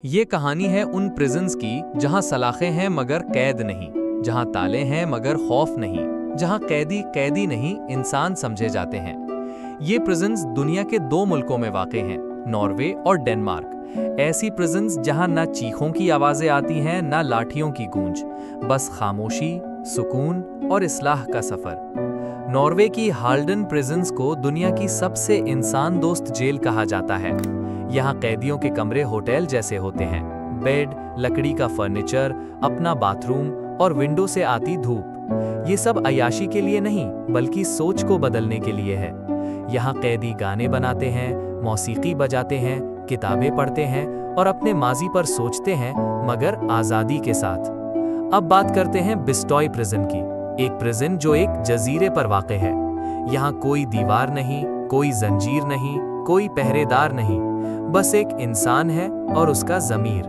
ये कहानी है उन प्रिजन्स की जहां सलाखें हैं मगर कैद नहीं, जहां ताले हैं मगर खौफ नहीं, जहां कैदी कैदी नहीं इंसान समझे जाते हैं। ये प्रिजन्स दुनिया के दो मुल्कों में वाक़े हैं, नॉर्वे और डेनमार्क। ऐसी प्रिजन्स जहां ना चीखों की आवाज़ें आती हैं ना लाठियों की गूंज, बस खामोशी, सुकून और इस्लाह का सफ़र। नॉर्वे की हाल्डन प्रिजन्स को दुनिया की सबसे इंसान दोस्त जेल कहा जाता है। यहाँ कैदियों के कमरे होटल जैसे होते हैं, बेड, लकड़ी का फर्नीचर, अपना बाथरूम और विंडो से आती धूप। ये सब अय्याशी के लिए नहीं बल्कि सोच को बदलने के लिए है। यहाँ कैदी गाने बनाते हैं, मौसीकी बजाते हैं, किताबें पढ़ते हैं और अपने माजी पर सोचते हैं, मगर आज़ादी के साथ। अब बात करते हैं बिस्टॉय प्रिजन की, एक प्रिजन जो एक जजीरे पर वाक़ है। यहाँ कोई दीवार नहीं, कोई जंजीर नहीं, कोई पहरेदार नहीं, बस एक इंसान है और उसका ज़मीर।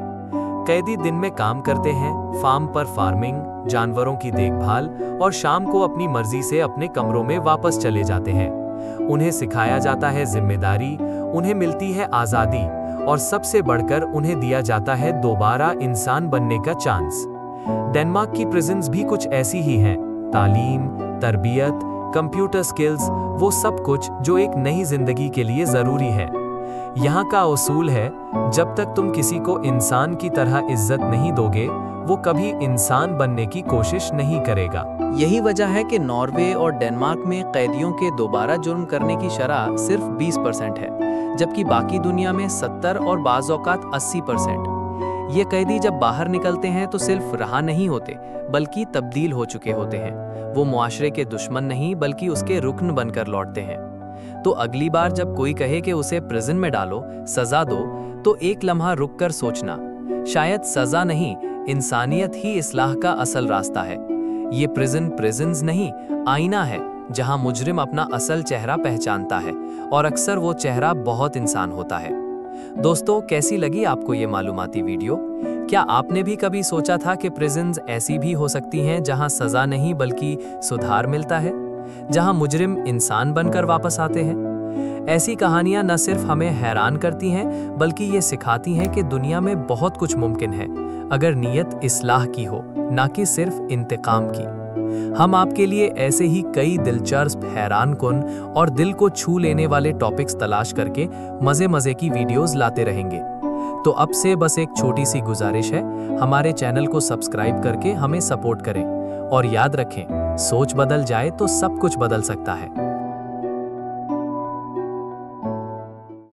कैदी दिन में काम करते हैं, फार्म पर फार्मिंग, जानवरों की देखभाल, और शाम को अपनी मर्जी से अपने कमरों में वापस चले जाते हैं। उन्हें सिखाया जाता है जिम्मेदारी, उन्हें मिलती है आज़ादी और सबसे बढ़कर उन्हें दिया जाता है दोबारा इंसान बनने का चांस। डेनमार्क की प्रिजन्स भी कुछ ऐसी ही हैं, तालीम, तरबियत, कंप्यूटर स्किल्स, वो सब कुछ जो एक नई जिंदगी के लिए ज़रूरी है। यहाँ का उसूल है, जब तक तुम किसी को इंसान की तरह इज्जत नहीं दोगे, वो कभी इंसान बनने की कोशिश नहीं करेगा। यही वजह है कि नॉर्वे और डेनमार्क में कैदियों के दोबारा जुर्म करने की शरह सिर्फ 20% है, जबकि बाकी दुनिया में 70 और बाज़ औक़ात 80%। ये कैदी जब बाहर निकलते हैं तो सिर्फ रहा नहीं होते, बल्कि तब्दील हो चुके होते हैं। वो मुआशरे के दुश्मन नहीं बल्कि उसके रुकन बनकर लौटते हैं। तो अगली बार जब कोई कहे कि उसे प्रिजन में डालो, सजा दो, तो एक लम्हा रुक कर सोचना, शायद सजा नहीं, इंसानियत ही इस्लाह का असल रास्ता है। ये प्रिजन्स नहीं, आईना है जहां मुजरिम अपना असल चेहरा पहचानता है, और अक्सर वो चेहरा बहुत इंसान होता है। दोस्तों, कैसी लगी आपको ये मालूमाती वीडियो? क्या आपने भी कभी सोचा था कि प्रिजन्स ऐसी भी हो सकती हैं जहां सजा नहीं बल्कि सुधार मिलता है, जहां मुजरिम इंसान बनकर वापस आते हैं? ऐसी कहानियां न सिर्फ हमें हैरान करती हैं बल्कि ये सिखाती हैं कि दुनिया में बहुत कुछ मुमकिन है, अगर नीयत इस्लाह की हो, ना कि सिर्फ इंतकाम की। हम आपके लिए ऐसे ही कई दिलचस्प, हैरानकुन और दिल को छू लेने वाले टॉपिक्स तलाश करके मज़े की वीडियोस लाते रहेंगे। तो अब से बस एक छोटी सी गुजारिश है, हमारे चैनल को सब्सक्राइब करके हमें सपोर्ट करें, और याद रखें, सोच बदल जाए तो सब कुछ बदल सकता है।